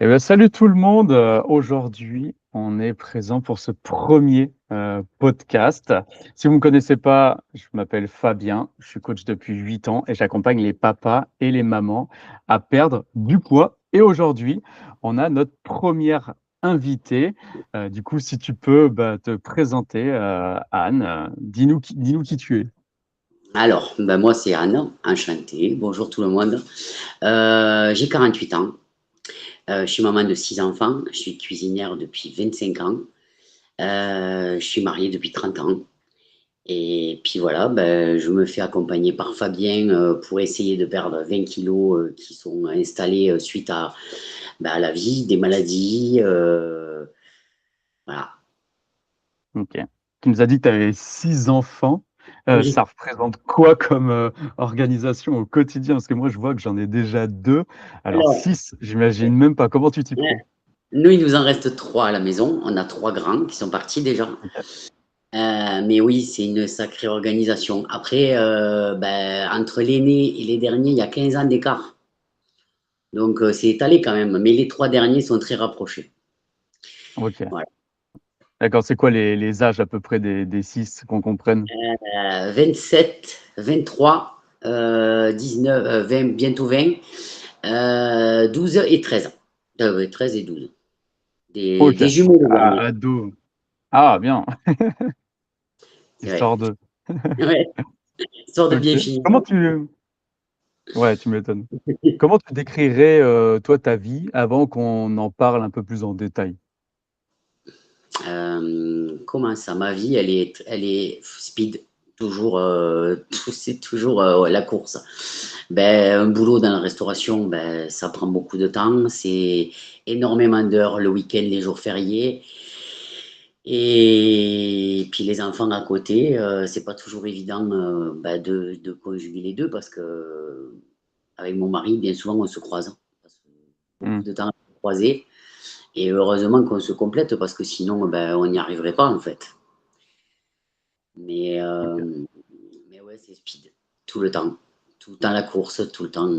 Eh ben, salut tout le monde. Aujourd'hui, on est présent pour ce premier podcast. Si vous ne me connaissez pas, je m'appelle Fabien, je suis coach depuis 8 ans et j'accompagne les papas et les mamans à perdre du poids. Et aujourd'hui, on a notre première invitée. Du coup, si tu peux te présenter, Anne, dis-nous qui tu es. Alors, moi c'est Anne, enchantée. Bonjour tout le monde. J'ai 48 ans. Je suis maman de 6 enfants. Je suis cuisinière depuis 25 ans. Je suis mariée depuis 30 ans. Et puis voilà, je me fais accompagner par Fabien pour essayer de perdre 20 kilos qui sont installés suite à la vie, des maladies. Voilà. Ok. Tu nous as dit que tu avais 6 enfants. Oui. Ça représente quoi comme organisation au quotidien? Parce que moi, je vois que j'en ai déjà deux. Alors, Alors, 6, j'imagine même pas. Comment tu t'y ouais, prends? nous, il nous en reste 3 à la maison. On a 3 grands qui sont partis déjà. Ok. Mais oui, c'est une sacrée organisation. Après, entre l'aîné et les derniers, il y a 15 ans d'écart. Donc, c'est étalé quand même. Mais les 3 derniers sont très rapprochés. Ok. Voilà. D'accord. C'est quoi les âges à peu près des 6 qu'on comprenne? 27, 23, 19, 20, bientôt 20, 12 et 13. Ouais, 13 et 12. Ok. Des jumeaux, les derniers. Ado. Ah, bien. Ouais. Histoire de. Ouais. Histoire de Ok. bien finir. Comment tu. Ouais, tu m'étonnes. Comment tu décrirais, toi, ta vie avant qu'on en parle un peu plus en détail? Comment ça? Ma vie, elle est speed. Toujours, c'est toujours la course. Un boulot dans la restauration, ça prend beaucoup de temps. C'est énormément d'heures le week-end, les jours fériés. Et puis les enfants à côté, c'est pas toujours évident de conjuguer les deux parce que avec mon mari, bien souvent, on se croise. On passe Hmm. beaucoup de temps à se croiser. Et heureusement qu'on se complète parce que sinon, on n'y arriverait pas en fait. Mais, Ok. euh, mais ouais, c'est speed. Tout le temps. Tout le temps la course, tout le temps.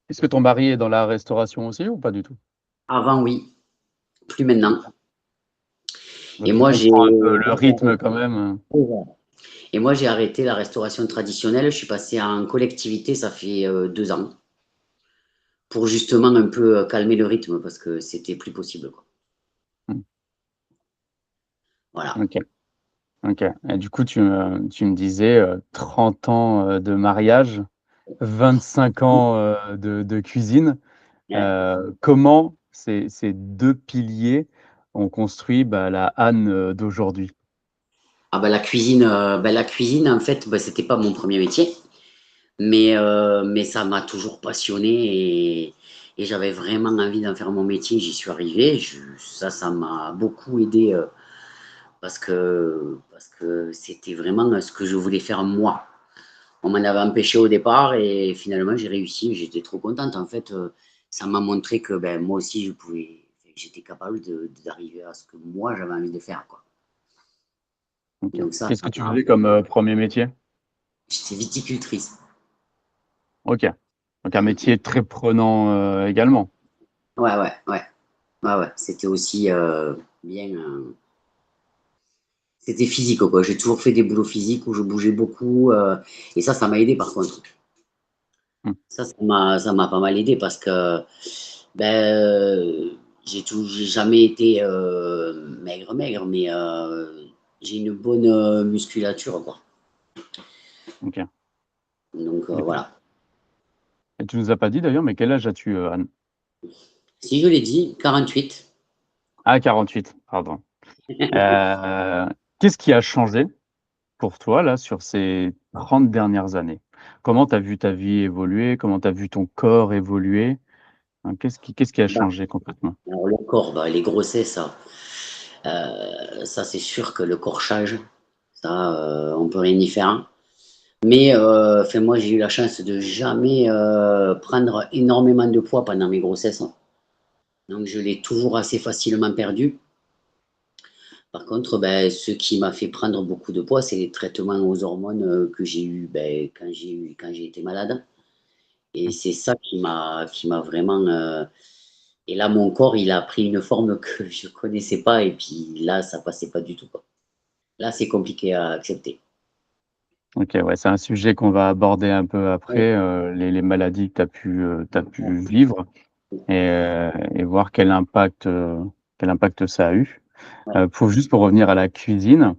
Est-ce que ton mari est dans la restauration aussi ou pas du tout? Avant, oui. Plus maintenant. Ok. Donc Et il moi, j'ai. comprend un peu le rythme quand même. Et moi, j'ai arrêté la restauration traditionnelle. Je suis passé en collectivité, ça fait 2 ans. Pour justement un peu calmer le rythme parce que c'était plus possible, quoi. Mmh. Voilà. OK, OK, et du coup, tu me disais, 30 ans, de mariage, 25 ans, de cuisine. Ouais. Comment ces 2 piliers ont construit, la Anne, d'aujourd'hui? Ah la cuisine, en fait, c'était pas mon premier métier. Mais ça m'a toujours passionné et j'avais vraiment envie d'en faire mon métier. J'y suis arrivé. Ça m'a beaucoup aidé parce que c'était vraiment ce que je voulais faire moi. On m'en avait empêché au départ et finalement j'ai réussi. J'étais trop contente. En fait, ça m'a montré que moi aussi j'étais capable d'arriver à ce que moi j'avais envie de faire, quoi. OK. Donc ça, Qu'est-ce que tu faisais comme, 1er métier? j'étais viticultrice. OK, donc un métier très prenant, également? Ouais, ouais, ouais. Ouais, ouais. C'était aussi bien. C'était physique, quoi. J'ai toujours fait des boulots physiques où je bougeais beaucoup. Et ça m'a aidé par contre. Mmh. Ça m'a pas mal aidé parce que ben, j'ai jamais été maigre, maigre, mais j'ai une bonne musculature, quoi. OK, Donc et tu voilà. et tu nous as pas dit d'ailleurs, mais quel âge as-tu, Anne? Si je l'ai dit, 48. Ah, 48, pardon. Heu, Qu'est-ce qui a changé pour toi, là, sur ces 30 dernières années? Comment tu as vu ta vie évoluer? Comment tu as vu ton corps évoluer? Hein, qu'est-ce qui a Bah, changé complètement? alors le corps, les grossesses, ça c'est sûr que le corps change. Ça, on peut rien y faire. Mais enfin, moi, j'ai eu la chance de jamais prendre énormément de poids pendant mes grossesses. Donc, je l'ai toujours assez facilement perdu. Par contre, ce qui m'a fait prendre beaucoup de poids, c'est les traitements aux hormones que j'ai eu quand j'ai été malade. Et Mmh. c'est ça qui m'a vraiment. Et là, mon corps, il a pris une forme que je connaissais pas et puis là, ça passait pas du tout, quoi. Là, c'est compliqué à accepter. OK, ouais, c'est un sujet qu'on va aborder un peu Ouais, après, les maladies que tu pu vivre et voir quel impact ça a eu. ouais, Pour revenir à la cuisine,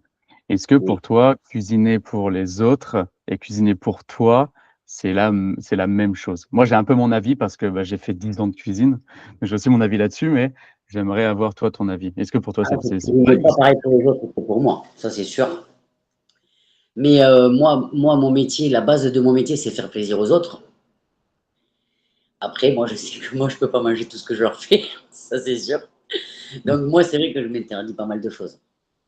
est-ce que oui. pour toi, cuisiner pour les autres et cuisiner pour toi, c'est la même chose? Moi, j'ai un peu mon avis parce que, bah, j'ai fait 10 ans de cuisine, donc j'ai aussi mon avis là-dessus, mais j'aimerais avoir toi ton avis. Est-ce que pour toi Ah, c'est il n'est pareil pas aussi? pareil pour les autres que pour moi, ça c'est sûr. Mais moi, mon métier, la base de mon métier, c'est faire plaisir aux autres. Après, moi, je sais que moi, je peux pas manger tout ce que je leur fais, ça c'est sûr. Mmh, Donc moi, c'est vrai que je m'interdis pas mal de choses.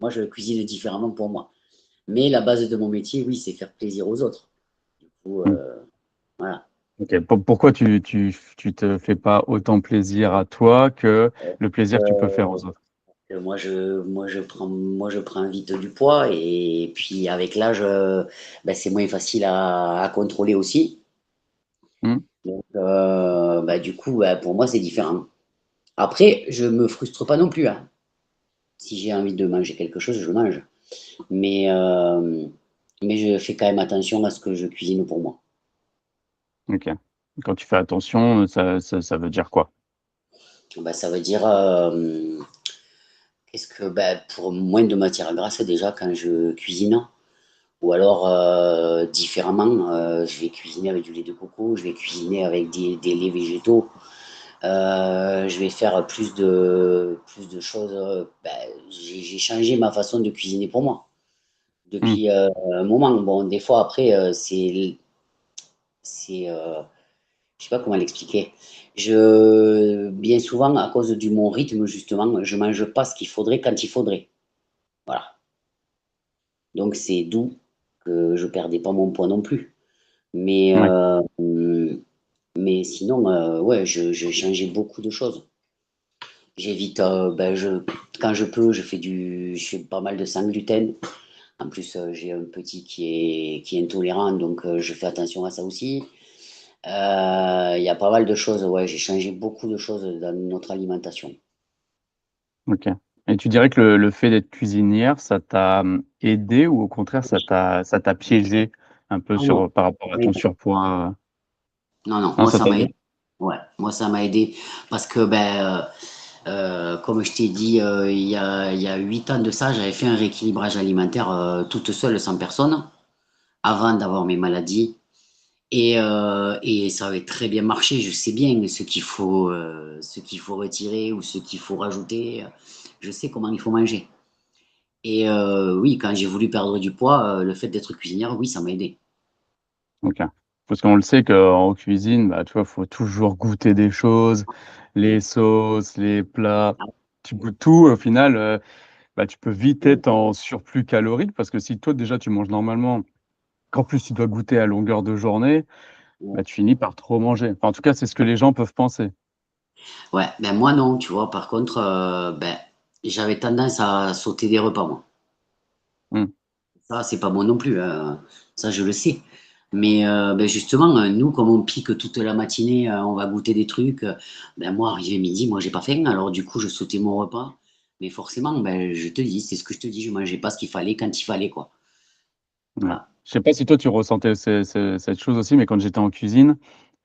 Moi, je cuisine différemment pour moi. Mais la base de mon métier, oui, c'est faire plaisir aux autres. Du coup, mmh. voilà. OK. Pourquoi tu te fais pas autant plaisir à toi que le plaisir que tu peux faire aux autres? Moi, je prends vite du poids et puis avec l'âge, ben, c'est moins facile à contrôler aussi. Mmh, Donc, du coup, pour moi, c'est différent. Après, je me frustre pas non plus, hein. Si j'ai envie de manger quelque chose, je mange. Mais, euh, mais je fais quand même attention à ce que je cuisine pour moi. OK. Quand tu fais attention, ça veut dire quoi? Ça veut dire, pour moins de matière grasse déjà quand je cuisine. Ou alors différemment, je vais cuisiner avec du lait de coco, je vais cuisiner avec des laits végétaux. Je vais faire plus de choses. J'ai changé ma façon de cuisiner pour moi Mmh, depuis un moment. Bon, des fois après, c'est, je sais pas comment l'expliquer. Bien souvent, à cause du mon rythme justement, je mange pas ce qu'il faudrait quand il faudrait. Voilà. Donc c'est d'où que je perdais pas mon poids non plus. Mais, ouais, mais sinon, ouais, je changeais beaucoup de choses. J'évite, quand je peux, je fais pas mal de sans gluten. En plus, j'ai un petit qui est intolérant, donc je fais attention à ça aussi. Il y a pas mal de choses, ouais, j'ai changé beaucoup de choses dans notre alimentation. OK. Et tu dirais que le fait d'être cuisinière, ça t'a, aidé ou au contraire ça t'a piégé un peu Ah non, par rapport à ton surpoids? non, non, Non, moi ça ça t'a m'a aidé? aidé. Ouais, moi ça m'a aidé parce que comme je t'ai dit, il y a 8 ans de ça, j'avais fait un rééquilibrage alimentaire toute seule, sans personne, avant d'avoir mes maladies. Et ça avait très bien marché. Je sais bien ce qu'il faut retirer ou ce qu'il faut rajouter. Je sais comment il faut manger. Et oui, quand j'ai voulu perdre du poids, le fait d'être cuisinière, oui, ça m'a aidé. OK. Parce qu'on le sait qu'en cuisine, bah, tu vois, faut toujours goûter des choses, les sauces, les plats. Tu goûtes tout, au final, bah, tu peux vite être en surplus calorique parce que si toi déjà tu manges normalement, qu'en plus tu dois goûter à longueur de journée, bah, tu finis par trop manger. Enfin, en tout cas, c'est ce que les gens peuvent penser. Ouais, ben moi non, tu vois. Par contre, j'avais tendance à sauter des repas, moi. Mmh, Ça, c'est pas bon non plus, ça, je le sais. Mais justement, nous, comme on pique toute la matinée, on va goûter des trucs. Moi, arrivé midi, moi, j'ai pas faim. Alors, du coup, je sautais mon repas. Mais forcément, je te dis, c'est ce que je te dis, je mangeais pas ce qu'il fallait quand il fallait, quoi. ouais. Voilà. Je sais pas si toi tu ressentais cette chose aussi, mais quand j'étais en cuisine,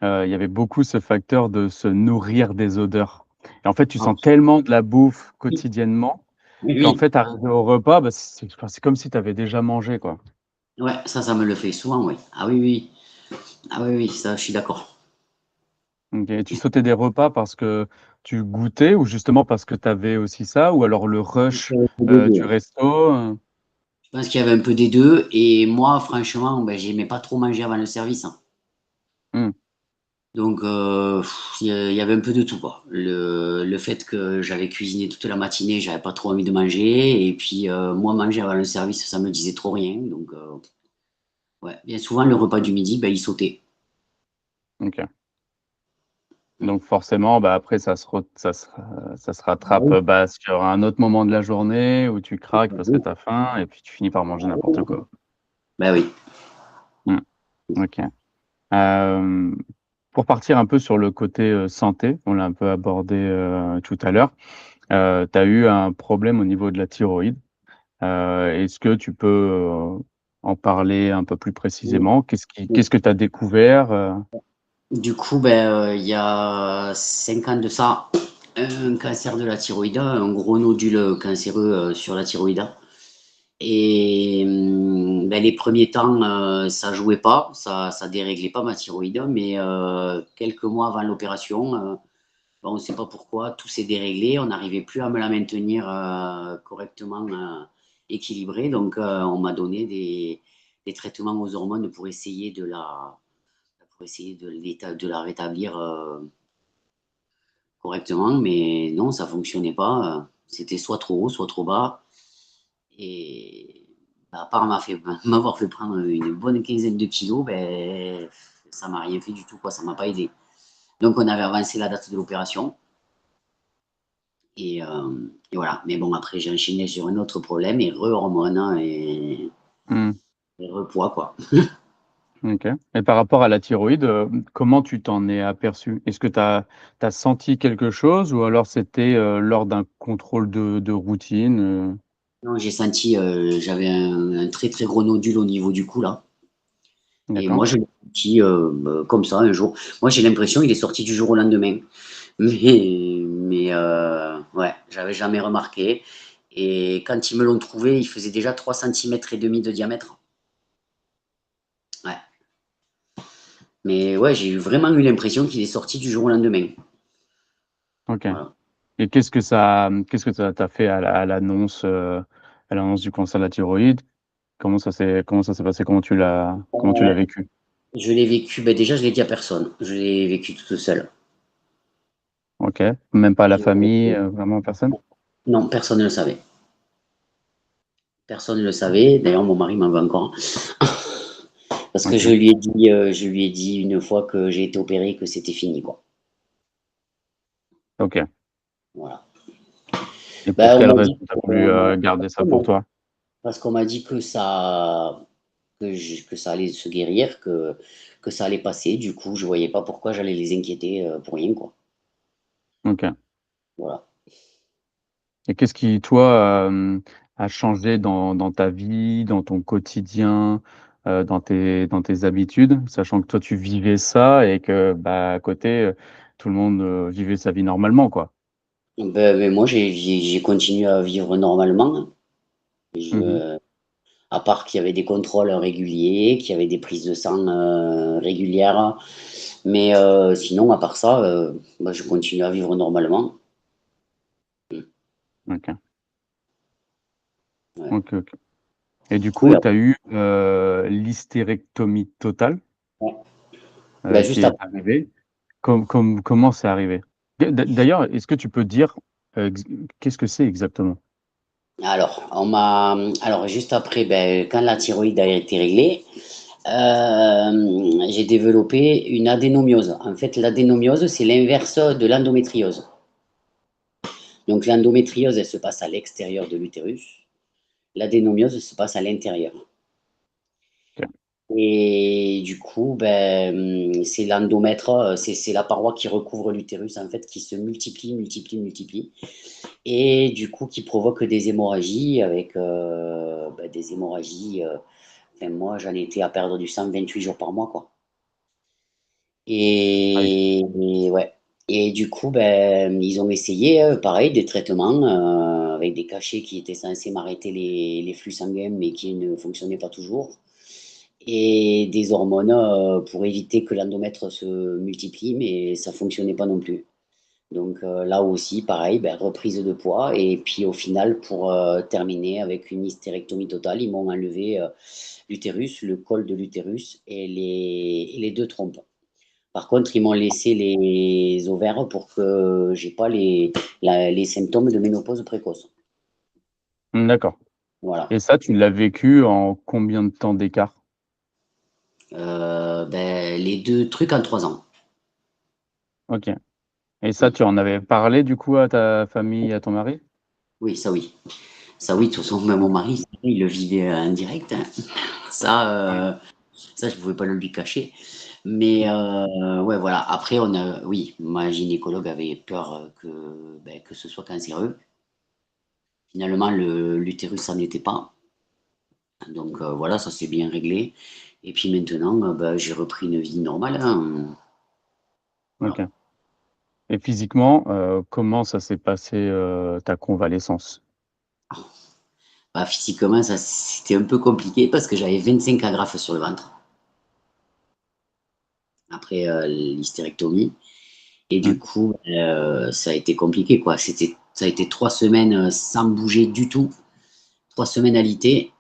il y avait beaucoup ce facteur de se nourrir des odeurs et en fait, tu Ah, sens tellement de la bouffe quotidiennement oui, qu'en oui. fait, arrivé au repas, bah, c'est comme si tu avais déjà mangé, quoi. Ouais, ça me le fait souvent, oui. Ah oui, oui. Ah oui, oui, ça, je suis d'accord. OK, et tu sautais des repas parce que tu goûtais ou justement parce que tu avais aussi ça? Ou alors le rush, du resto, Je pense qu'il y avait un peu des deux. Et moi, franchement, j'aimais pas trop manger avant le service, hein. Mmh, Donc, il y avait un peu de tout, quoi. Le fait que j'avais cuisiné toute la matinée, j'avais pas trop envie de manger. Et puis, moi, manger avant le service, ça me disait trop rien. Donc, ouais, bien souvent, le repas du midi, il sautait. OK. Mm. Donc forcément, bah, après ça se rattrape, bah, sur un autre moment de la journée où tu craques parce que tu as faim et puis tu finis par manger n'importe quoi. Ben oui. Mmh, OK. Hem, pour partir un peu sur le côté santé, on l'a un peu abordé tout à l'heure, tu as eu un problème au niveau de la thyroïde. Est-ce que tu peux en parler un peu plus précisément? Qu'est-ce que tu as découvert? Du coup, il y a 5 ans de ça, un cancer de la thyroïde, un gros nodule cancéreux sur la thyroïde. Et les premiers temps, ça jouait pas, ça déréglait pas ma thyroïde, mais quelques mois avant l'opération, on ne sait pas pourquoi, tout s'est déréglé, on n'arrivait plus à me la maintenir correctement équilibrée. Donc, on m'a donné des traitements aux hormones pour essayer de la rétablir correctement, mais non, ça fonctionnait pas. C'était soit trop haut, soit trop bas. Et à part m'avoir fait prendre une bonne quinzaine de kilos, ça m'a rien fait du tout, quoi. Ça m'a pas aidé. Donc, on avait avancé la date de l'opération. Et voilà. Mais bon, après, j'ai enchaîné sur un autre problème, et re-hormones, hein, Mmh. et re-poids, quoi. OK, et par rapport à la thyroïde, comment tu t'en es aperçu? Est-ce que tu as senti quelque chose ou alors c'était, lors d'un contrôle de routine, Non, j'ai senti, j'avais un très très gros nodule au niveau du cou, là. Et D'accord. moi, je l'ai senti comme ça un jour. Moi, j'ai l'impression qu'il est sorti du jour au lendemain. Mais ouais, j'avais jamais remarqué. Et quand ils me l'ont trouvé, il faisait déjà 3,5 cm de diamètre. Ouais. Mais ouais, j'ai vraiment eu l'impression qu'il est sorti du jour au lendemain. OK, Voilà. et qu'est-ce que ça t'a fait à l'annonce du cancer de la thyroïde? Comment ça s'est passé? Comment tu l'as Euh, vécu? je l'ai vécu, déjà, je l'ai dit à personne. Je l'ai vécu toute seule. OK, même pas à la famille, Je- vraiment personne? Non, personne ne le savait. Personne ne le savait. D'ailleurs, mon mari m'en veut encore. Parce que OK, je lui ai dit une fois que j'ai été opéré que c'était fini, quoi. OK, Voilà. et pour On quelle m'a raison dit tu as voulu, garder ça pour toi? parce qu'on m'a dit que ça allait se guérir, que ça allait passer. Du coup, je voyais pas pourquoi j'allais les inquiéter pour rien, quoi. OK. Voilà. Et qu'est-ce qui, toi, a changé dans ta vie, dans ton quotidien, dans tes habitudes? Sachant que toi, tu vivais ça et que, bah, à côté, tout le monde, vivait sa vie normalement, quoi. Moi, j'ai continué à vivre normalement, hein. Mmh mh. Je, à part qu'il y avait des contrôles réguliers, qu'il y avait des prises de sang régulières. Mais sinon, à part ça, je continue à vivre normalement. OK. Ouais. OK, OK. Et du Oui, coup, tu as eu, l'hystérectomie totale, après. qui Juste est après. arrivée. Comment c'est arrivé? D'ailleurs, est-ce que tu peux dire, ex qu'est-ce que c'est exactement? Alors juste après, quand la thyroïde a été réglée, j'ai développé une adénomiose. En fait, l'adénomiose, c'est l'inverse de l'endométriose. Donc l'endométriose, elle se passe à l'extérieur de l'utérus. L'adénomiose se passe à l'intérieur. OK. Et du coup, c'est l'endomètre, c'est la paroi qui recouvre l'utérus, en fait, qui se multiplie, multiplie, multiplie. Et du coup, qui provoque des hémorragies avec des hémorragies. Enfin, moi, j'en étais à perdre du sang 28 jours par mois, quoi. Aïe. Et ouais. Et du coup, ils ont essayé, pareil, des traitements avec des cachets qui étaient censés m'arrêter les flux sanguins, mais qui ne fonctionnaient pas toujours. Et des hormones pour éviter que l'endomètre se multiplie, mais ça fonctionnait pas non plus. Donc là aussi, pareil, reprise de poids. Et puis au final, pour terminer avec une hystérectomie totale, ils m'ont enlevé l'utérus, le col de l'utérus et les deux trompes. Par contre, ils m'ont laissé les ovaires pour que j'ai pas les symptômes de ménopause précoce. Mmh, d'accord, Voilà. et ça, tu l'as vécu en combien de temps d'écart? Les deux trucs en 3 ans. OK, et ça, Mm. tu en avais parlé du coup à ta famille, à ton mari? Oui, ça oui. Ça oui, de toute façon, même mon mari, il le vivait en direct, hein. Ça, ça, je pouvais pas le lui cacher. Mais ouais, voilà. Après, oui, ma gynécologue avait peur que ce soit cancéreux. Finalement, l'utérus, ça n'était pas. Donc voilà, ça s'est bien réglé. Et puis maintenant, j'ai repris une vie normale, hein. Voilà. Ok. Et physiquement, comment ça s'est passé ta convalescence? Bah, physiquement, ça, c'était un peu compliqué parce que j'avais 25 agrafes sur le ventre après l'hystérectomie. Et du Mm. coup, ça a été compliqué, quoi. Ça a été 3 semaines sans bouger du tout, 3 semaines alitées.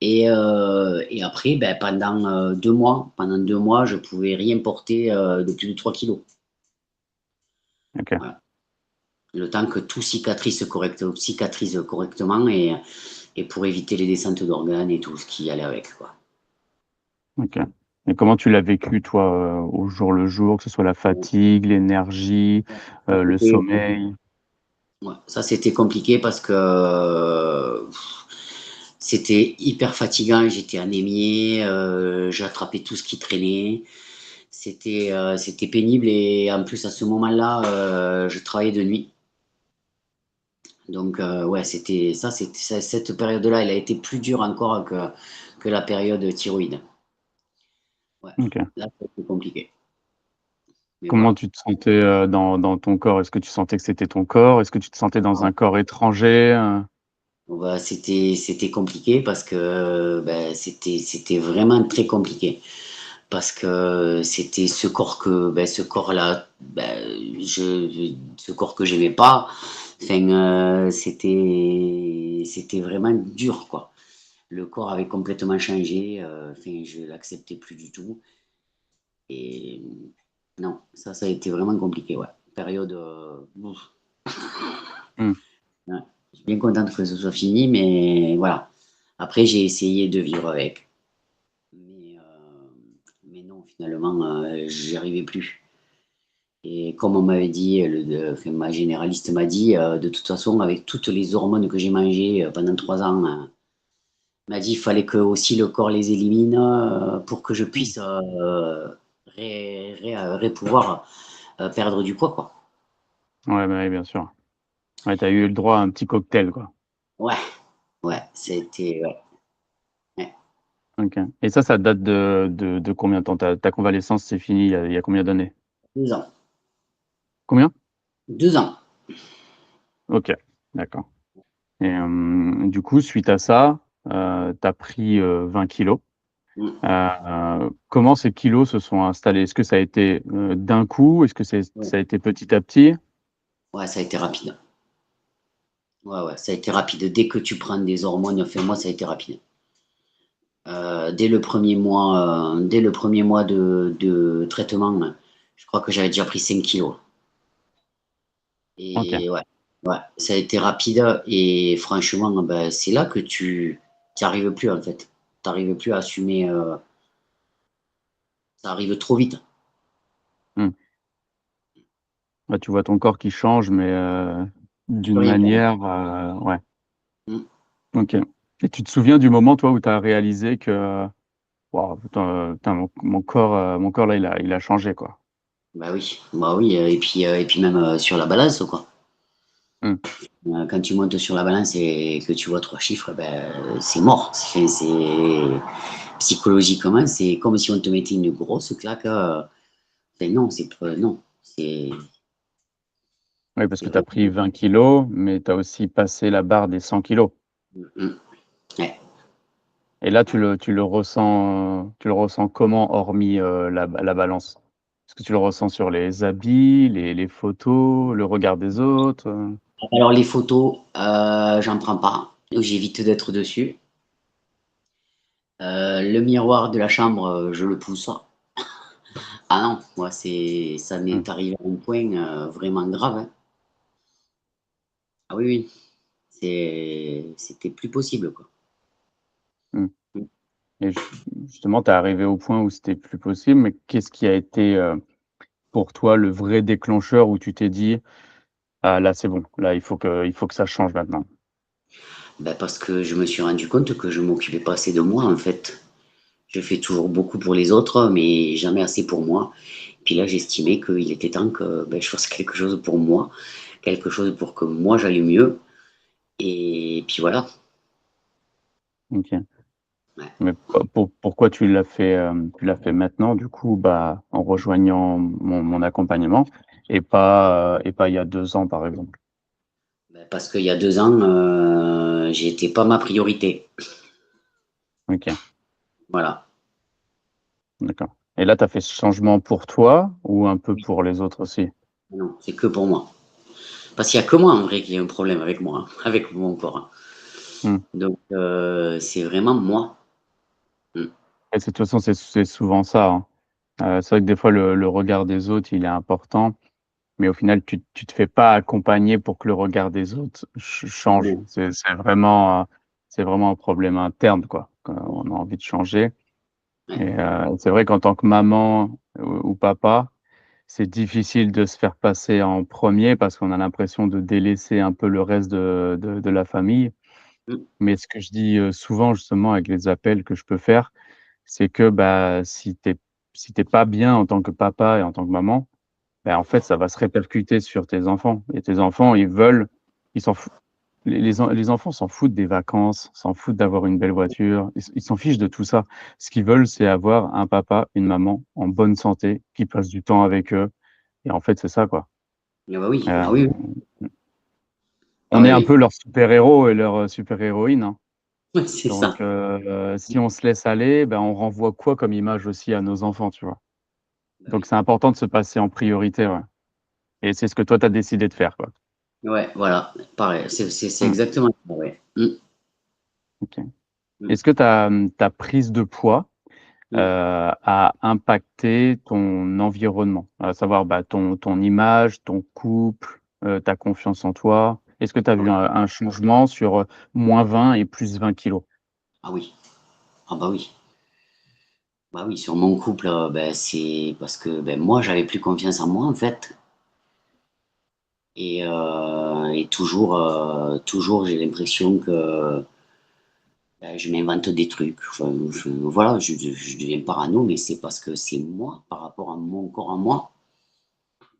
Et après, pendant 2 mois, je pouvais rien porter de plus de 3 kilos. Ok. Voilà. Le temps que tout cicatrise correctement et pour éviter les descentes d'organes et tout ce qui allait avec, quoi. Ok. Et comment tu l'as vécu, toi, au jour le jour, que ce soit la fatigue, l'énergie, Ça, le sommeil? ouais, ça, c'était compliqué parce que c'était hyper fatigant. J'étais anémié, j'attrapais tout ce qui traînait. C'était pénible et en plus, à ce moment-là, je travaillais de nuit. Donc, ouais, cette période-là, elle a été plus dure encore que la période thyroïde. Ouais, Ok. là, c'était compliqué. Mais Comment voilà. tu te sentais dans ton corps? Est-ce que tu sentais que c'était ton corps? Est-ce que tu te sentais dans Ah, un corps étranger? bah, c'était compliqué parce que c'était vraiment très compliqué. Parce que c'était ce corps-là, ce corps que j'aimais pas. Enfin, c'était vraiment dur, quoi. Le corps avait complètement changé. Enfin, je l'acceptais plus du tout. Et non, ça a été vraiment compliqué, ouais. Période. Ouf. Hmm. Ouais. Je suis bien contente que ce soit fini, mais voilà. Après, j'ai essayé de vivre avec. Mais non, finalement, j'y arrivais plus. Et comme on m'avait dit, enfin, ma généraliste m'a dit, de toute façon, avec toutes les hormones que j'ai mangées pendant 3 ans, m'a dit qu'il fallait que aussi le corps les élimine pour que je Hmm. puisse pouvoir perdre du poids, quoi. Ouais, bah, oui, bien sûr. Ouais, tu as eu le droit à un petit cocktail, quoi. Ouais, ouais, c'était. Ouais, ouais. Ok. Et ça date de combien de temps? Ta convalescence, c'est fini il y a combien d'années? 2 ans. Combien? 2 ans. Ok, d'accord. Et du coup, suite à ça, tu as pris 20 kilos. Mm. Comment ces kilos se sont installés? Est-ce que ça a été d'un coup? Est-ce que Ouais. ça a été petit à petit? Ouais, ça a été rapide. Ouais, ouais, ça a été rapide. Dès que tu prends des hormones, enfin, moi, ça a été rapide. Dès le premier mois de traitement, je crois que j'avais déjà pris 5 kilos. Ok. Et ouais, ouais, ça a été rapide. Et franchement, ben, c'est là que tu n'y arrives plus, en fait. Tu n'arrives plus à assumer. Ça arrive trop vite. Hmm. Ouais, tu vois ton corps qui change, mais Tu peux d'une rien faire. manière, ouais. Mm. Ok. Et tu te souviens du moment, toi, où tu as réalisé que waouh, putain, mon corps là, il a changé, quoi. Bah oui, bah oui. Et puis même sur la balance, quoi. Hmm. Quand tu montes sur la balance et que tu vois 3 chiffres, ben, c'est mort. Psychologiquement, c'est comme si on te mettait une grosse claque. Enfin, non, c'est pas, non, Oui, parce c'est que tu as vrai. pris 20 kilos, mais tu as aussi passé la barre des 100 kilos. Mm. Ouais. Et là, tu le ressens comment, hormis la balance? Est-ce que tu le ressens sur les habits, les photos, le regard des autres? Alors les photos, j'en prends pas. J'évite d'être dessus. Le miroir de la chambre, je le pousse. Ah non, moi ça Hmm. m'est arrivé à un point vraiment grave, hein. Ah oui, oui, c'était plus possible, quoi. Hmm. Mm. Et justement, tu es arrivé au point où c'était plus possible, mais qu'est-ce qui a été pour toi le vrai déclencheur où tu t'es dit: «Ah là, c'est bon, là, il faut que ça change maintenant»? Ben, parce que je me suis rendu compte que je m'occupais pas assez de moi, en fait. Je fais toujours beaucoup pour les autres, mais jamais assez pour moi. Puis là, j'estimais qu'il était temps que je fasse quelque chose pour moi, quelque chose pour que moi j'aille mieux. Et puis voilà. OK. Ouais. Mais pourquoi tu l'as fait maintenant du coup, bah, en rejoignant mon accompagnement et pas il y a 2 ans, par exemple? Parce qu'il y a 2 ans, j'étais pas ma priorité. OK, Voilà. d'accord. Et là, tu as fait ce changement pour toi ou un peu Oui. pour les autres aussi? Non, c'est que pour moi. Parce qu'il y a que moi en vrai qui a un problème avec moi, hein, avec mon corps, hein. Mmh. Donc, c'est vraiment moi. Mmh. Et c'est de toute façon, c'est souvent ça, hein. C'est vrai que des fois le regard des autres, il est important, mais au final, tu te fais pas accompagner pour que le regard des autres change. Non. C'est vraiment un problème interne, quoi, quand on a envie de changer. Ouais. Et c'est vrai qu'en tant que maman ou papa, c'est difficile de se faire passer en premier parce qu'on a l'impression de délaisser un peu le reste de la famille. Mmh. Mais ce que je dis, souvent justement avec les appels que je peux faire, c'est que, bah, si tu pas bien en tant que papa et en tant que maman, bah, en fait, ça va se répercuter sur tes enfants et tes enfants, ils s'en foutent. Les enfants s'en foutent des vacances, s'en foutent d'avoir une belle voiture, ils s'en fichent de tout ça. Ce qu'ils veulent, c'est avoir un papa, une maman en bonne santé, qui passe du temps avec eux et en fait, c'est ça, quoi. Ah bah oui, ah oui, oui. Hem, Ah on est oui, un oui. peu leur super héros et leur, super héroïne, hein. Ouais, c'est Donc ça. si on se laisse aller, ben, on renvoie quoi comme image aussi à nos enfants, tu vois? Bah Donc oui. c'est important de se passer en priorité, ouais, et c'est ce que toi tu as décidé de faire, quoi. Ouais, voilà, pareil, c'est Mmh, exactement ça, ouais. Mmh. OK. Mmh. Est-ce que ta prise de poids, Mmh. a impacté ton environnement? À savoir, bah, ton image, ton couple, ta confiance en toi? Est-ce que tu as Ah vu oui. un changement sur, -20 et +20 kilogrammes? Ah oui. Ah bah oui. Bah oui, sur mon couple, c'est parce que, moi, j'avais plus confiance en moi, en fait. Et toujours j'ai l'impression que, je m'invente des trucs. Enfin, voilà, je deviens parano, mais c'est parce que c'est moi, par rapport à mon corps à moi.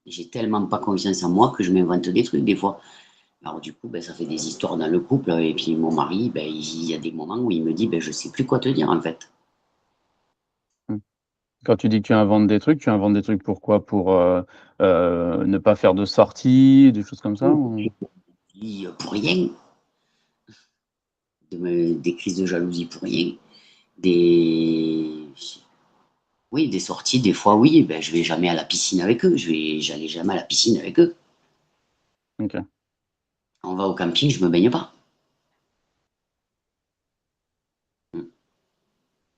J'ai tellement pas confiance en moi que je m'invente des trucs des fois. Alors du coup, ça fait des histoires dans le couple, et puis mon mari, il y a des moments où il me dit: «Je sais plus quoi te dire, en fait». Mmh. Quand tu dis que tu inventes des trucs pourquoi? Pour, ne pas faire de sorties, des choses comme ça ou? Il dit, pour rien, des crises de jalousie pour rien, des oui, des sorties, des fois oui, je vais jamais à la piscine avec eux, j'allais jamais à la piscine avec eux. OK. On va au camping, je me baigne pas. Mmh.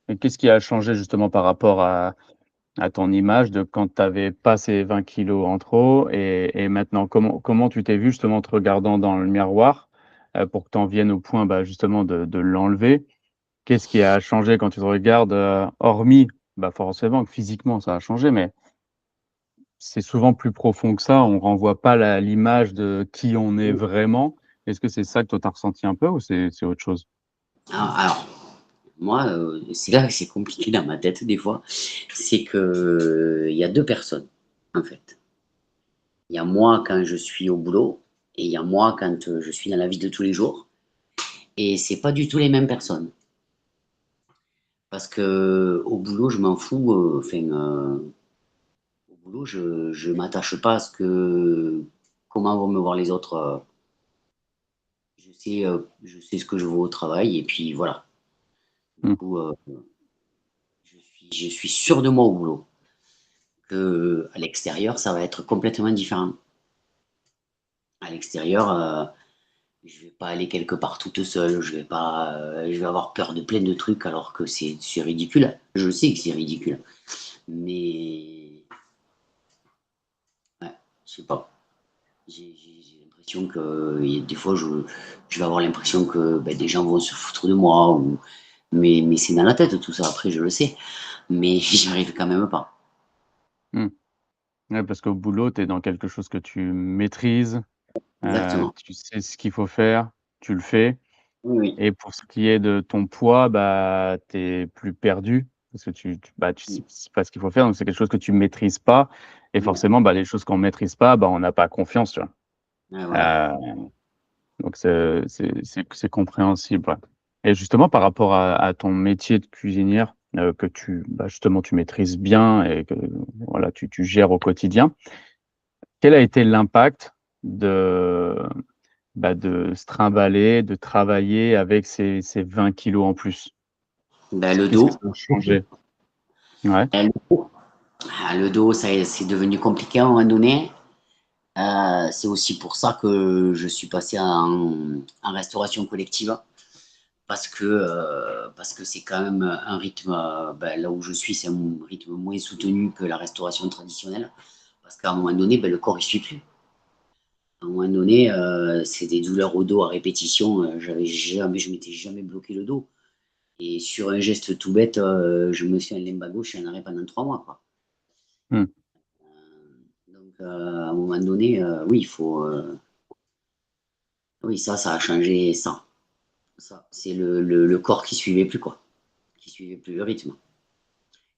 Et qu'est-ce qui a changé justement par rapport à ton image de quand tu avais pas ces 20 kilos en trop et maintenant? Comment tu t'es vu justement en te regardant dans le miroir, pour que tu en viennes au point, bah, justement de l'enlever? Qu'est-ce qui a changé quand tu te regardes, hormis, bah, forcément que physiquement ça a changé, mais c'est souvent plus profond que ça, on renvoie pas l'image de qui on est vraiment. Est-ce que c'est ça que toi tu as ressenti un peu ou c'est autre chose? Alors moi, c'est là que c'est compliqué dans ma tête des fois, c'est que il y a 2 personnes, en fait. Il y a moi quand je suis au boulot et il y a moi quand, je suis dans la vie de tous les jours, et c'est pas du tout les mêmes personnes. Parce qu'au boulot, je m'en fous, au boulot, je m'attache pas à ce que comment vont me voir les autres, je sais ce que je vaux au travail, et puis voilà. Du Mmh, coup, je suis sûr de moi au boulot, qu'à l'extérieur, ça va être complètement différent. À l'extérieur, je vais pas aller quelque part toute seule, je vais pas, je vais avoir peur de plein de trucs alors que c'est ridicule. Je sais que c'est ridicule, mais ouais, je sais pas. J'ai l'impression que il y a des fois, je vais avoir l'impression que, des gens vont se foutre de moi, mais c'est dans la tête tout ça, après je le sais, mais j'y arrive quand même pas. mmh. Ouais, parce qu'au boulot, tu es dans quelque chose que tu maîtrises, Exactement. tu sais ce qu'il faut faire, tu le fais Oui, oui. et pour ce qui est de ton poids, bah, tu es plus perdu parce que tu sais pas ce qu'il faut faire, donc c'est quelque chose que tu maîtrises pas et Ouais, forcément, les choses qu'on maîtrise pas, on n'a pas confiance, tu vois? ouais, voilà. Donc c'est compréhensible, ouais. Et justement par rapport à ton métier de cuisinière, que justement tu maîtrises bien et que voilà, tu gères au quotidien. Quel a été l'impact de, de se trimballer, de travailler avec ces 20 kilos en plus? Ben, le Qu'est-ce que dos, ça a changé? Ouais. le dos, le dos, ça, c'est devenu compliqué à un moment donné. C'est aussi pour ça que je suis passé en restauration collective parce que c'est quand même un rythme, là où je suis, c'est un rythme moins soutenu que la restauration traditionnelle parce qu'à un moment donné, le corps, il suit plus. À un moment donné, c'est des douleurs au dos à répétition. Je m'étais jamais bloqué le dos. Et sur un geste tout bête, je me suis un lumbago, je suis en arrêt pendant 3 mois, quoi. Mmh. À un moment donné, oui, il faut. Oui, ça a changé ça. Ça. C'est le corps qui suivait plus, quoi. Qui suivait plus le rythme.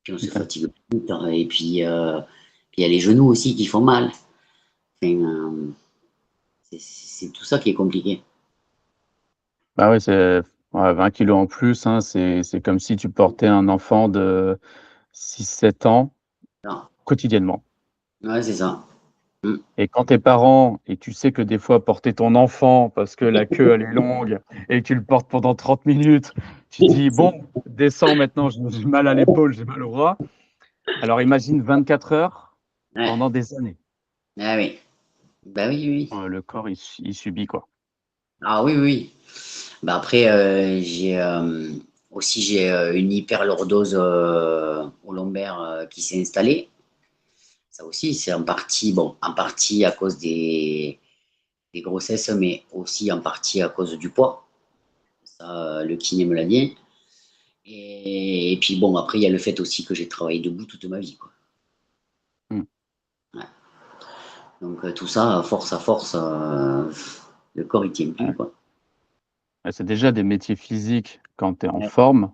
Puis on se OK. fatigue plus. Et puis il y a les genoux aussi qui font mal. Enfin, c'est tout ça qui est compliqué. Bah, ouais, c'est ouais, 20 kilos en plus, hein, c'est comme si tu portais un enfant de 6, 7 ans Non. quotidiennement. Ouais, c'est ça. Mm. Et quand tu es parent et tu sais que des fois porter ton enfant parce que la queue elle est longue et que tu le portes pendant 30 minutes, tu te dis: «Bon, descends maintenant, j'ai mal à l'épaule, j'ai mal au bras». Alors imagine 24 heures Ouais. pendant des années. Ah oui. Bah oui, oui, oui. Le corps il subit quoi. Ah oui, oui, oui. Après, j'ai une hyperlordose au lombaire qui s'est installée. Ça aussi, c'est en partie, bon, en partie à cause des grossesses, mais aussi en partie à cause du poids. Ça, le kiné me l'a dit. Et puis bon, après, il y a le fait aussi que j'ai travaillé debout toute ma vie, quoi. Mmh. Ouais. Donc tout ça, à force, le corps il tient plus, Ouais. quoi. Ouais, c'est déjà des métiers physiques quand tu es en Ouais. forme.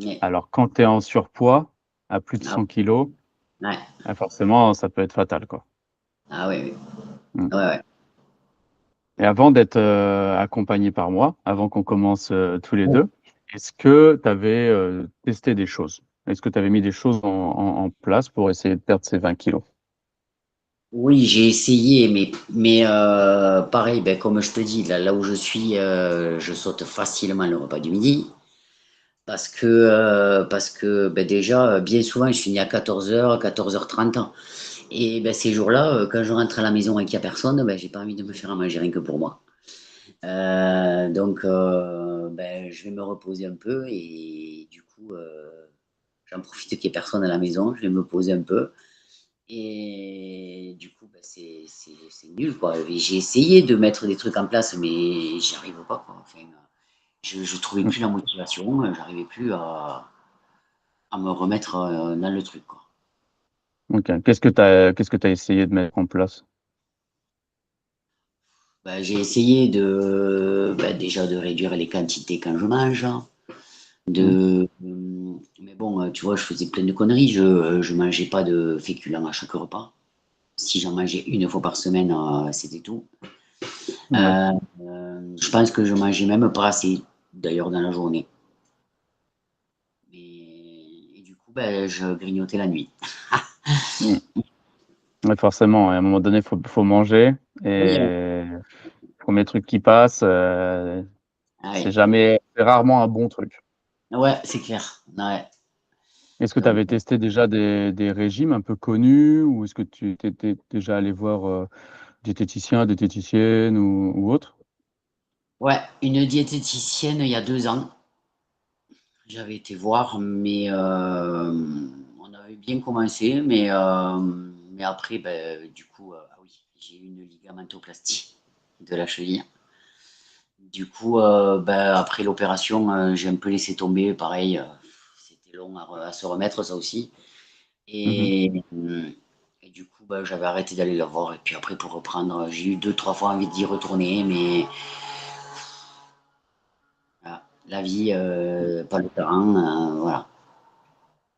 Ouais. Alors quand tu es en surpoids, à plus de Ah, 100 kilos, ouais. forcément ça peut être fatal quoi. Ah ouais, ouais. Mmh. Ouais, ouais. Et avant d'être, accompagné par moi, avant qu'on commence, tous les 2, est-ce que tu avais, testé des choses? Est-ce que tu avais mis des choses en place pour essayer de perdre ces 20 kilos? Oui, j'ai essayé, mais pareil, comme je te dis, là où je suis, je saute facilement le repas du midi parce que déjà, bien souvent, je finis à 14h, 14h30. Et ces jours-là, quand je rentre à la maison et qu'il n'y a personne, j'ai pas envie de me faire à manger rien que pour moi. Donc, je vais me reposer un peu et du coup, j'en profite qu'il n'y ait personne à la maison, je vais me poser un peu. Et du coup, c'est nul, quoi. J'ai essayé de mettre des trucs en place, mais j'y arrive pas, quoi. Enfin, je trouvais Mmh. plus la motivation, j'arrivais plus à me remettre dans le truc, quoi. OK. Qu'est-ce que tu as essayé de mettre en place? J'ai essayé déjà de réduire les quantités quand je mange, hein. Mmh. Mais bon, tu vois, je faisais plein de conneries. Je mangeais pas de féculents à chaque repas. Si j'en mangeais une fois par semaine, c'était tout. Ouais. Euh, je pense que je mangeais même pas assez, d'ailleurs, dans la journée. Et du coup, je grignotais la nuit. Mmh. Ouais, forcément, à un moment donné, faut manger Oui, et 1er truc qui passe, ah c'est ouais, jamais c'est rarement un bon truc. ouais, c'est clair. Ouais. Est-ce que tu Donc, avais testé déjà des régimes un peu connus ou est-ce que tu étais déjà allé voir, diététicien, diététicienne ou autre? ouais, une diététicienne il y a 2 ans. J'avais été voir, mais on avait bien commencé, mais après, du coup, ah oui, j'ai eu une ligamentoplastie de la cheville. Du coup, après l'opération, j'ai un peu laissé tomber. Pareil, c'était long à se remettre, ça aussi. Mmh mh. Et du coup, j'avais arrêté d'aller la voir. Et puis après, pour reprendre, j'ai eu 2, 3 fois envie d'y retourner, mais voilà, la vie, pas le temps, voilà.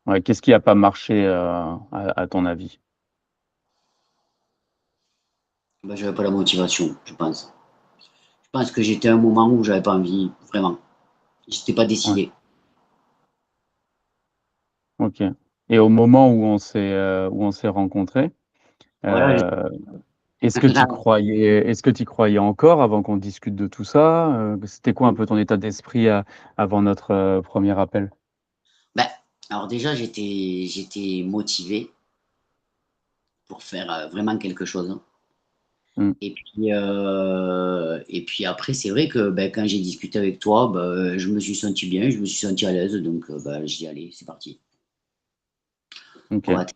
Ouais, qu'est-ce qui a pas marché, à ton avis? Ben, j'avais pas la motivation, je pense. Je pense que j'étais à un moment où j'avais pas envie, vraiment. J'étais pas Ouais, décidé. OK, et au moment où on s'est rencontrés, Voilà, heu, est-ce que tu croyais encore avant qu'on discute de tout ça? C'était quoi un peu ton état d'esprit avant notre, 1er appel? ben, alors déjà, j'étais motivé pour faire vraiment quelque chose, hein. Mmh, Et puis après, c'est vrai que ben, quand j'ai discuté avec toi, ben, je me suis senti bien, je me suis senti à l'aise, donc ben, je dis allez, c'est parti. On OK. va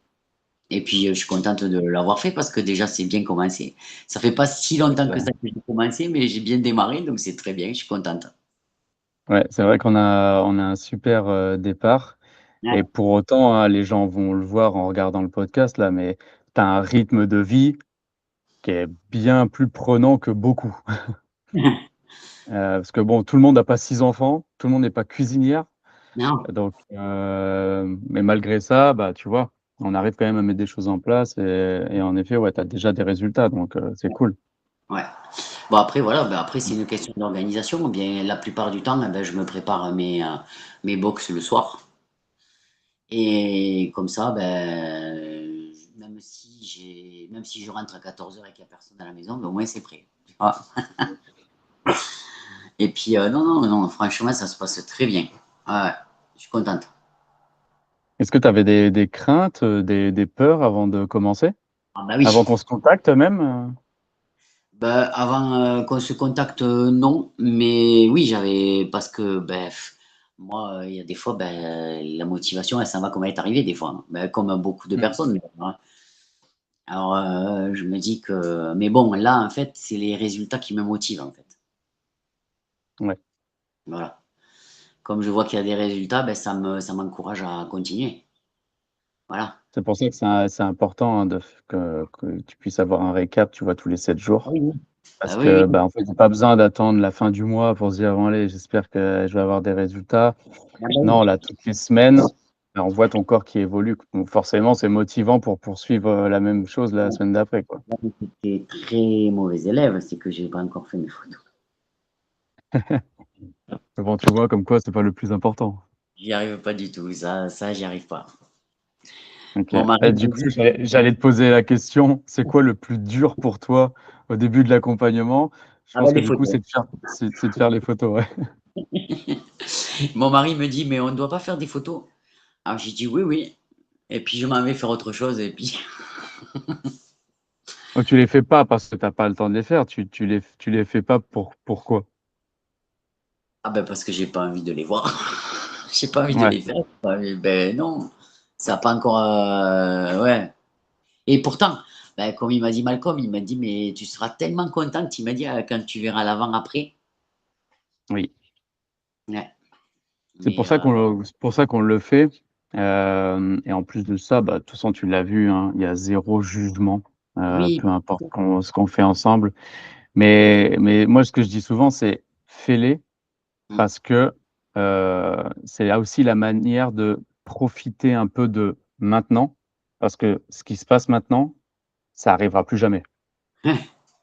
Et puis, je suis contente de l'avoir fait parce que déjà, c'est bien commencé. Ça fait pas si longtemps que ça que j'ai commencé, mais j'ai bien démarré, donc c'est très bien, je suis contente. Ouais, c'est vrai qu'on a un super, départ, et Ouais. pour autant, hein, les gens vont le voir en regardant le podcast là, mais tu as un rythme de vie qui est bien plus prenant que beaucoup. Parce que bon, tout le monde n'a pas 6 enfants, tout le monde n'est pas cuisinière, Non, donc mais malgré ça, bah, tu vois, on arrive quand même à mettre des choses en place, et en effet, ouais, tu as déjà des résultats, donc c'est cool. ouais. Bon après voilà, ben, après c'est une question d'organisation. Bien la plupart du temps, eh ben, je me prépare mes box le soir et comme ça, ben, même si je rentre à 14 heures et qu'il y a personne à la maison, ben, au moins c'est prêt, tu vois? Et puis, non, non, non, franchement, ça se passe très bien. Ouais, ouais, je suis contente. Est-ce que tu avais des craintes, des peurs avant de commencer? Ah bah oui. Avant qu'on se contacte même, Bah, avant qu'on se contacte, non, mais oui, j'avais parce que ben, moi, il y a des fois, ben, la motivation, elle s'en va comme elle est arrivée des fois, hein. Ben, comme à beaucoup de Mmh, personnes, hein. Alors, je me dis que mais bon, là, en fait, c'est les résultats qui me motivent, en fait. ouais. Voilà. Comme je vois qu'il y a des résultats, ben, ça m'encourage à continuer. Voilà. C'est pour ça que c'est important, hein, de f que tu puisses avoir un récap, tu vois, tous les 7 Ah jours. oui, oui. Parce Ah oui, que, oui. bah, en fait, il y a pas besoin d'attendre la fin du mois pour se dire: «Bon allez, j'espère que je vais avoir des résultats». Ah bah Non, oui. là, toutes les semaines, bah, on voit ton corps qui évolue, donc forcément, c'est motivant pour poursuivre, la même chose la semaine d'après, quoi. Là où j'étais très mauvais élève, c'est que j'ai pas encore fait mes photos. Mais bon, tu vois, comme quoi, c'est pas le plus important. J'y arrive pas du tout, ça j'y arrive pas. OK, Mon mari et me du dit coup, j'allais te poser la question, c'est quoi le plus dur pour toi au début de l'accompagnement? Je ah bah pense que les du coup, photos. c'est de faire les photos, ouais. Mon mari me dit: «Mais on ne doit pas faire des photos?» Alors j'ai dit: «Oui, oui» et puis je m'en vais faire autre chose et puis Oh, tu les fais pas parce que tu as pas le temps de les faire, tu les fais pas pourquoi? ah ben parce que j'ai pas envie de les voir. J'ai pas envie de Ouais, les faire, j'ai pas envie beh non, ça a pas encore, ouais et pourtant, bah, comme il m'a dit Malcolm, il m'a dit: «Mais tu seras tellement contente», il m'a dit: «Quand tu verras l'avant après». oui. Ouais, C'est pour mais ça qu'on le fait, et en plus de ça, bah, de toute façon, tu l'as vu, hein, il y a zéro jugement, oui, peu importe ce qu'on fait ensemble. Mais moi, ce que je dis souvent, c'est: «Fais-les», mmh, parce que, c'est là aussi la manière de profiter un peu de maintenant, parce que ce qui se passe maintenant, ça arrivera plus jamais,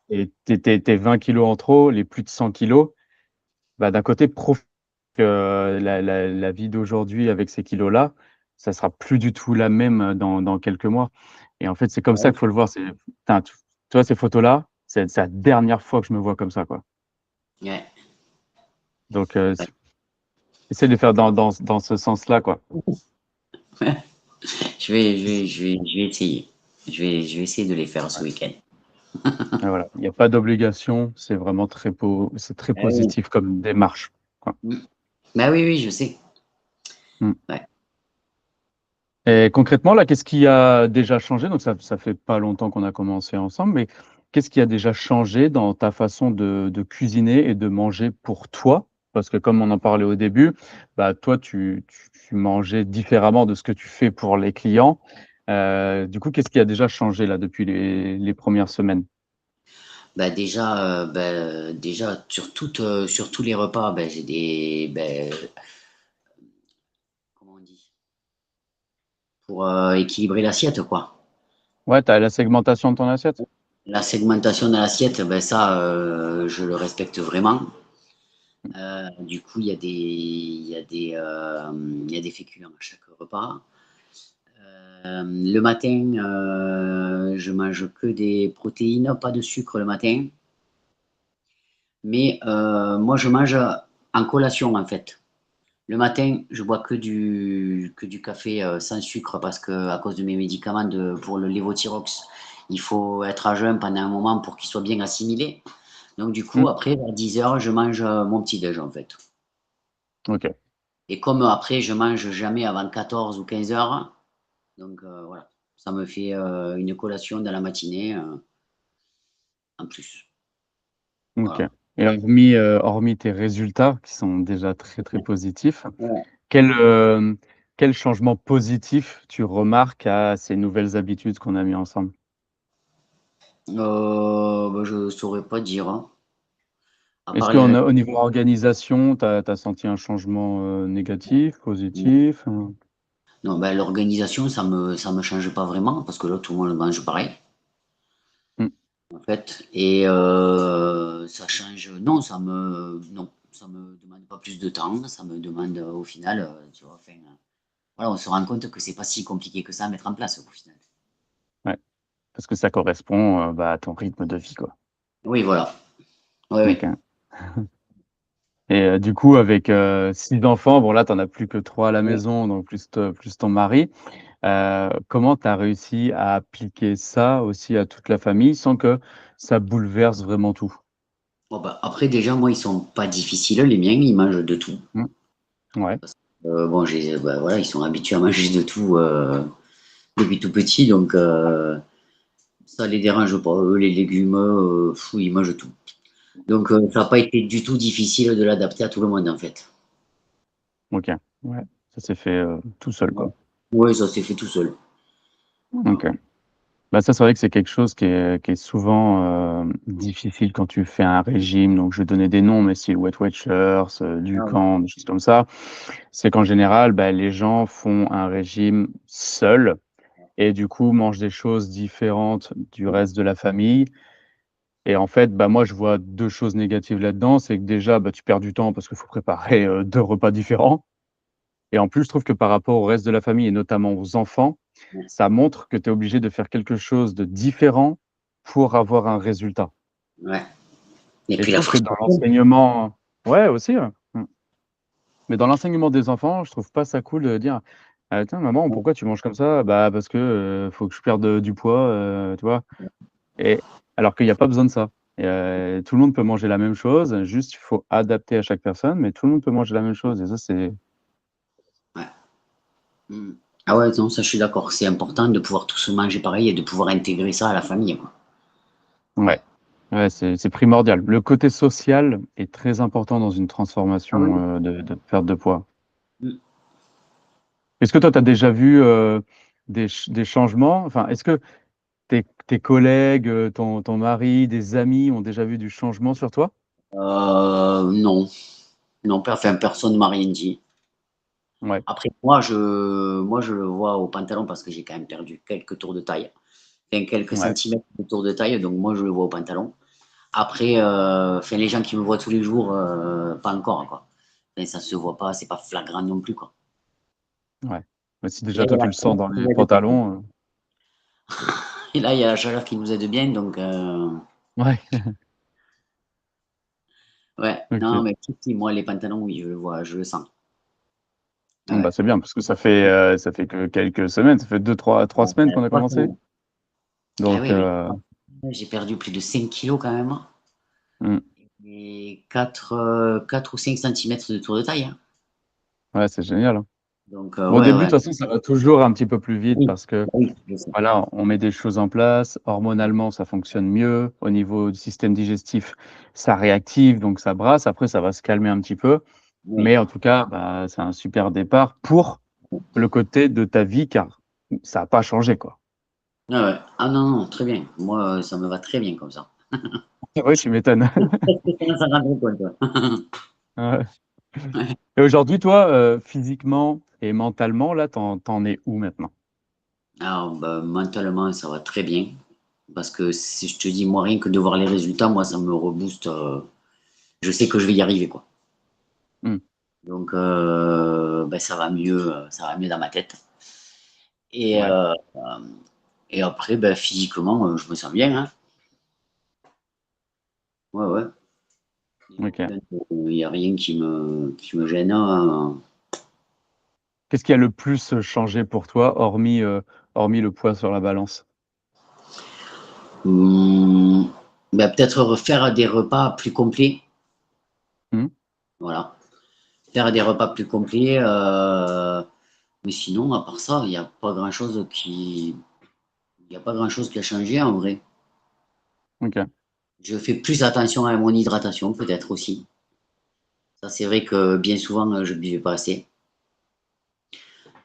et tes 20 kilogrammes en trop, les plus de 100 kilogrammes, bah, d'un côté, profite que la vie d'aujourd'hui avec ces kilos-là, ça sera plus du tout la même, dans quelques mois, et en fait, c'est comme ça qu'il faut le voir. C'est Putain, tu vois ces photos-là, c'est la dernière fois que je me vois comme ça, quoi, ouais. donc essaie de faire dans ce sens-là, quoi. Je vais essayer. Je vais essayer de les faire ce Ouais, week-end. et voilà, il y a pas d'obligation, c'est très Ah oui. positif comme démarche, quoi. Mmh. Bah, oui, oui, je sais. Mmh, Ouais. et concrètement, là, qu'est-ce qui a déjà changé? Donc ça fait pas longtemps qu'on a commencé ensemble, mais qu'est-ce qui a déjà changé dans ta façon de cuisiner et de manger pour toi? Parce que comme on en parlait au début, bah, toi, tu mangeais différemment de ce que tu fais pour les clients. Du coup, qu'est-ce qui a déjà changé là depuis les 1res semaines? Bah, déjà, déjà sur tous les repas, j'ai des comment on dit? pour équilibrer l'assiette, quoi. Ouais, tu as la segmentation de ton assiette? La segmentation de l'assiette, ben ça, je le respecte vraiment. Du coup, il y a des féculents à chaque repas. Le matin, je mange que des protéines, pas de sucre le matin. Mais moi, je mange en collation, en fait. Le matin, je bois que du café sans sucre parce que à cause de mes médicaments pour le lévothyrox, il faut être à jeun pendant un moment pour qu'il soit bien assimilé. Donc du coup, Mmh. après, vers 10 heures, je mange mon petit déj en fait. OK. Et comme après, je mange jamais avant 14 ou 15 heures, donc voilà, ça me fait une collation dans la matinée en plus. OK. Voilà. Et hormis tes résultats qui sont déjà très, très positifs, Ouais. quel, hem, quel changement positif tu remarques à ces nouvelles habitudes qu'on a mis ensemble? Bah, je saurais pas dire, hein. À Est-ce part les qu'en résultats. au niveau organisation, tu as senti un changement, négatif, positif? Non, ben, l'organisation, ça me change pas vraiment parce que là, tout le monde mange pareil, Mmh. en fait. Et ça change. Non, non, ça me demande pas plus de temps. Ça me demande, au final, tu vois, enfin, voilà, on se rend compte que c'est pas si compliqué que ça à mettre en place, au final. Ouais, parce que ça correspond, bah, à ton rythme de vie, quoi. Oui, voilà. Oui, oui. OK. Et du coup, avec, 6 enfants, bon là, tu en as plus que 3 à la Oui. maison, donc plus ton mari. Comment tu as réussi à appliquer ça aussi à toute la famille sans que ça bouleverse vraiment tout? Bon, bah, après, déjà, moi, ils sont pas difficiles, les miens, ils mangent de tout. Mmh, ouais, Bon, bah, voilà, ils sont habitués à manger de tout depuis tout petit, donc ça les dérange pas. Eux, les légumes, ils mangent tout. Donc, ça n'a pas été du tout difficile de l'adapter à tout le monde, en fait. OK, ouais, ça s'est fait, tout seul, Ouais. quoi. Oui, ça s'est fait tout seul. Voilà. OK. Bah, ça, c'est vrai que c'est quelque chose qui est souvent, difficile quand tu fais un régime. Donc je vais donner des noms, mais c'est Weight Watchers, Ah ouais. Dukan, des choses comme ça. C'est qu'en général, bah, les gens font un régime seuls et du coup mangent des choses différentes du reste de la famille et en fait, bah, moi je vois 2 choses négatives là-dedans. C'est que déjà, bah, tu perds du temps parce qu'il faut préparer, 2 repas différents et en plus, je trouve que par rapport au reste de la famille et notamment aux enfants, Ouais. ça montre que tu es obligé de faire quelque chose de différent pour avoir un résultat Ouais. Et et je puis la trouve que dans frustration. l'enseignement ouais aussi, ouais. Mais dans l'enseignement des enfants, je trouve pas ça cool de dire: «Ah tiens maman, pourquoi tu manges comme ça?» «Bah, parce que, faut que je perde, du poids», tu vois? Et alors qu'il y a pas besoin de ça et tout le monde peut manger la même chose, juste il faut adapter à chaque personne, mais tout le monde peut manger la même chose et ça c'est Ouais. Mm. Ah ouais, non, ça, je suis d'accord. C'est important de pouvoir tous manger pareil et de pouvoir intégrer ça à la famille, quoi. ouais. Ouais, c'est primordial. Le côté social est très important dans une Ah oui. transformation, de perte de poids. Mm. Est-ce que toi, tu as déjà vu, des changements? Enfin, est-ce que tes collègues, ton mari, des amis ont déjà vu du changement sur toi? Non. Non, enfin, personne ne m'a rien dit. Ouais, Après, moi, je le vois au pantalon parce que j'ai quand même perdu quelques tours de taille. Enfin, quelques ouais, centimètres de tour de taille, donc moi, je le vois au pantalon. Après, enfin, les gens qui me voient tous les jours, pas encore, quoi. Enfin, ça se voit pas, c'est pas flagrant non plus, quoi. ouais. Bah, si Et là, déjà il y toi a tu la le sens chaleur dans qui les nous aide pas. pantalons, Et là, il y a la chaleur qui nous aide bien, donc ouais, ouais. Non, OK. mais si, moi, les pantalons, oui, je le vois, je le sens. Ouais, Bon, bah, ouais. c'est bien parce que ça fait que quelques semaines, ça fait deux trois semaines qu'on a 3 commencé. semaines. Ah Donc oui, mais j'ai perdu plus de 5 kilos quand même, mmh, et 4 ou 5 centimètres de tour de taille, hein. ouais, c'est génial, hein. Donc Bon, au ouais, début, de ouais. toute façon, ça va toujours un petit peu plus vite Oui, parce que, oui, je sais. voilà, on met des choses en place, hormonalement, ça fonctionne mieux. Au niveau du système digestif, ça réactive, donc ça brasse. Après, ça va se calmer un petit peu. Oui. Mais en tout cas, bah, c'est un super départ pour le côté de ta vie car ça a pas changé, quoi. Ouais, ouais. Ah non, non, très bien. Moi, ça me va très bien comme ça. Oui, tu m'étonnes. Je commence à rendre compte, ouais. Ouais. Ouais. Et aujourd'hui, toi, physiquement et mentalement, là, tu en es où maintenant? Alors, bah, mentalement, ça va très bien. Parce que si je te dis, moi, rien que de voir les résultats, moi, ça me rebooste. Je sais que je vais y arriver, quoi. Mmh. Donc, bah, ça va mieux dans ma tête. Et, Ouais, et après, bah, physiquement, je me sens bien, hein. Ouais, ouais. OK. Il y a rien qui me gêne, hein. Qu'est-ce qui a le plus changé pour toi, hormis le poids sur la balance? Mmh, bah, peut-être refaire des repas plus complets. Mmh. Voilà. Faire des repas plus complets. Mais sinon, à part ça, il y a pas grand-chose qui a changé en vrai. OK. Je fais plus attention à mon hydratation, peut-être aussi. Ça, c'est vrai que bien souvent, je ne buvais pas assez.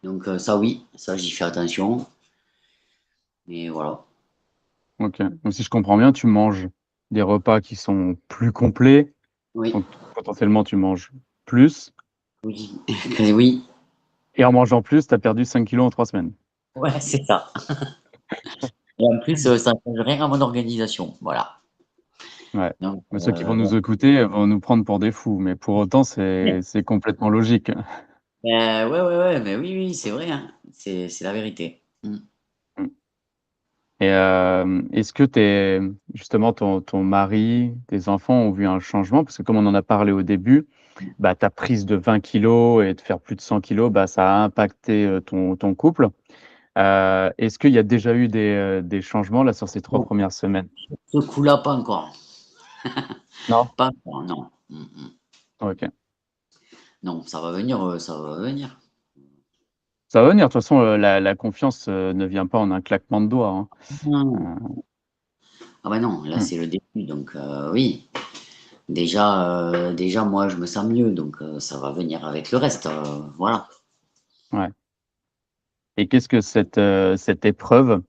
Donc, ça, oui, ça, j'y fais attention. Mais voilà. OK. Donc si je comprends bien, tu manges des repas qui sont plus complets, Oui, donc potentiellement tu manges plus oui, oui, et en mangeant plus, tu as perdu 5 kilos en 3 semaines. ouais, c'est ça. Et en plus, ça ne change rien à mon organisation. Voilà. Ouais. Donc, Mais ceux qui vont nous écouter vont nous prendre pour des fous, mais pour autant c'est complètement logique. ouais, ouais, ouais, mais oui, oui, c'est vrai, hein. C'est la vérité. Mmh. Mmh. Et est-ce que justement ton mari, tes enfants ont vu un changement? Parce que comme on en a parlé au début, bah, ta prise de 20 kilos et de faire plus de 100 kilos, bah, ça a impacté, ton couple. Est-ce qu'il y a déjà eu des changements là sur ces 3 Bon, premières semaines? ce coup-là, pas encore. Non? Pas encore, non. Mmh mh. OK. Non, ça va venir. Ça va venir, de toute façon, la confiance, ne vient pas en un claquement de doigts, Mmh. hein. Ah bah non, là, Mmh, c'est le début, donc oui. Déjà moi, je me sens mieux, donc ça va venir avec le reste, voilà. ouais. Et qu'est-ce que cette épreuve,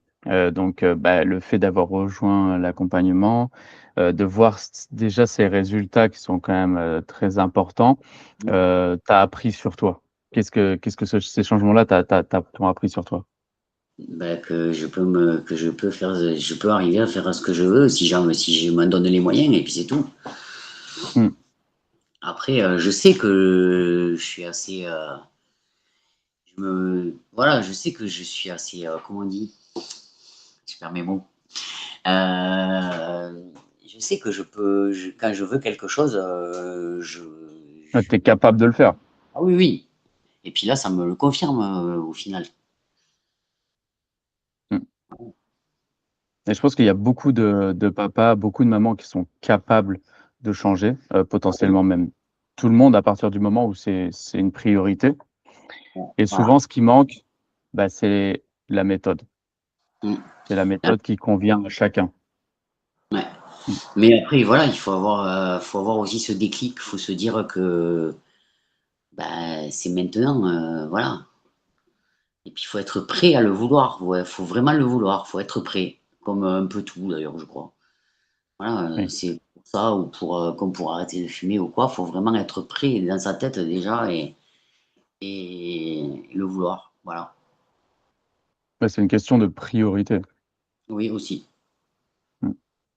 donc bah, le fait d'avoir rejoint l'accompagnement, de voir déjà ces résultats qui sont quand même, très importants, t'a appris sur toi? Qu'est-ce que ces changements-là t'ont appris sur toi? Bah, je peux arriver à faire ce que je veux si je m'en donne les moyens et puis c'est tout. Mmh, Après, je sais que je suis assez, voilà, je sais que je suis assez, comment on dit? Je perds mes mots. Je sais que quand je veux quelque chose, tu es capable de le faire. ah oui, oui. Et puis là, ça me le confirme, au final. Mmh. Et je pense qu'il y a beaucoup de papas, beaucoup de mamans qui sont capables de changer, potentiellement même tout le monde à partir du moment où c'est une priorité. Et Voilà. souvent ce qui manque, bah, c'est la méthode. Mmh. C'est la méthode qui convient à chacun. Ouais. Mmh. Mais après, voilà, faut avoir aussi ce déclic. Il faut se dire que bah, c'est maintenant, voilà. Et puis, il faut être prêt à le vouloir. Ouais, faut vraiment le vouloir. Faut être prêt. Comme un peu tout, d'ailleurs, je crois. Voilà, Oui. c'est pour ça ou comme pour arrêter de fumer ou quoi. Faut vraiment être prêt dans sa tête déjà et le vouloir. Voilà. Bah, c'est une question de priorité. Oui, aussi. Mmh.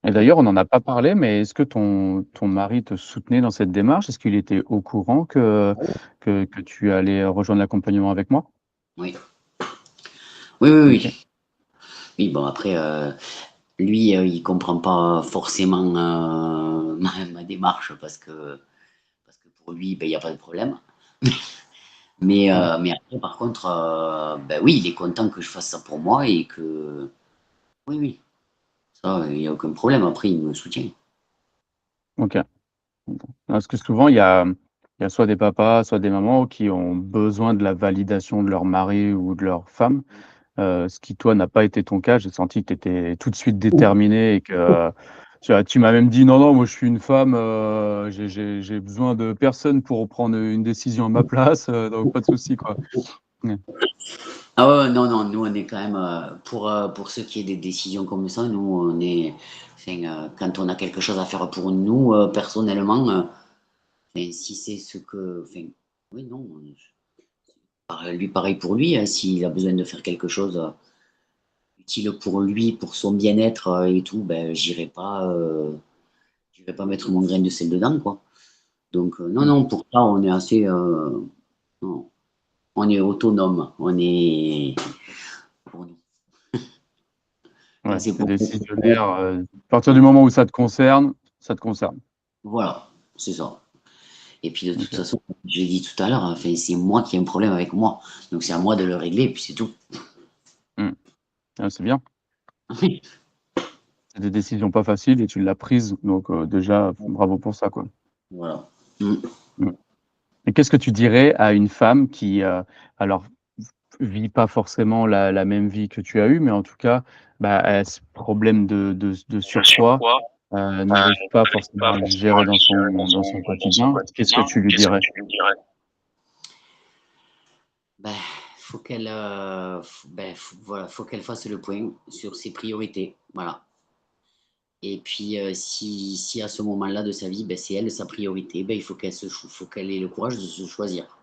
Et d'ailleurs, on n'en a pas parlé, mais est-ce que ton mari te soutenait dans cette démarche? Est-ce qu'il était au courant que tu allais rejoindre l'accompagnement avec moi? Oui. Oui, oui, OK. oui. Oui, bon, après, lui, il comprend pas forcément, ma démarche parce que pour lui, ben, il y a pas de problème. Ouais. Mais après par contre, bah, oui, il est content que je fasse ça pour moi et que oui, oui, ça, il y a aucun problème. Après, il me soutient. OK. Parce que souvent, il y a soit des papas, soit des mamans qui ont besoin de la validation de leur mari ou de leur femme, ce qui toi n'a pas été ton cas. J'ai senti que tu étais tout de suite déterminé et que tu m'as même dit: «Non, non, moi je suis une femme, j'ai besoin de personne pour prendre une décision à ma place, donc pas de souci, quoi». Ouais. Ah ouais, ouais, non, non, nous, on est quand même, pour ce qui est des décisions comme ça, nous, on est enfin, quand on a quelque chose à faire pour nous, personnellement, enfin, si c'est ce que enfin, oui, non, lui, pareil pour lui, hein, s'il a besoin de faire quelque chose, utile pour lui, pour son bien-être et tout, ben, j'irai pas mettre mon grain de sel dedans, quoi. Donc, non, Mm. non, pour ça, on est assez. Non, on est autonome. On est. Pour nous. Moi, Ouais, c'est t'es pour. décisionnaire. À partir du moment où ça te concerne, ça te concerne. Voilà, c'est ça. Et puis, de toute Ok. façon, je l'ai dit tout à l'heure, enfin, c'est moi qui ai un problème avec moi. Donc, c'est à moi de le régler, et puis c'est tout. Mm. Ah, c'est bien. C'est des décisions pas faciles et tu l'as prise. Donc, déjà, bravo pour ça, quoi. Voilà. Mm. Mm. Et qu'est-ce que tu dirais à une femme qui, alors, vit pas forcément la même vie que tu as eue, mais en tout cas, bah, a ce problème de surpoids, n'arrive pas forcément à le gérer dans son quotidien. Qu'est-ce que tu lui dirais? Ben, voilà, faut qu'elle fasse le point sur ses priorités. Voilà. Et puis, si à ce moment-là de sa vie, ben, c'est elle sa priorité, ben, il faut qu'elle ait le courage de se choisir.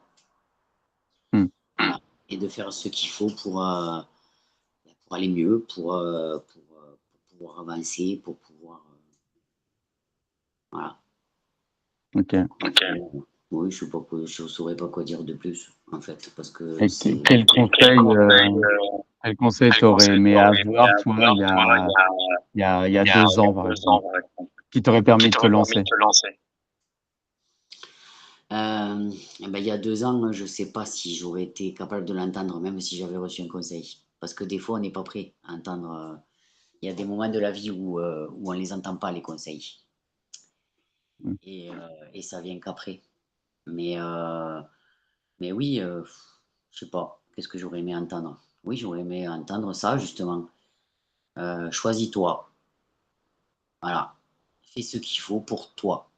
Mmh, Voilà. Et de faire ce qu'il faut pour aller mieux, pour pouvoir avancer, pour pouvoir. Voilà. OK. Ok. Oui, je ne saurais pas quoi dire de plus, en fait, parce que Et c'est. quel conseil tu aurais aimé avoir, toi, il y a 2 ans, par exemple, qui t'aurait permis de te lancer? Eh ben, il y a 2 ans, je ne sais pas si j'aurais été capable de l'entendre, même si j'avais reçu un conseil. Parce que des fois, on n'est pas prêt à entendre. Il y a des moments de la vie où on ne les entend pas, les conseils. Mmh, Et ça vient qu'après. Mais, euh, mais oui, je sais pas, qu'est-ce que j'aurais aimé entendre? Oui, j'aurais aimé entendre ça, justement. Choisis-toi. Voilà. Fais ce qu'il faut pour toi.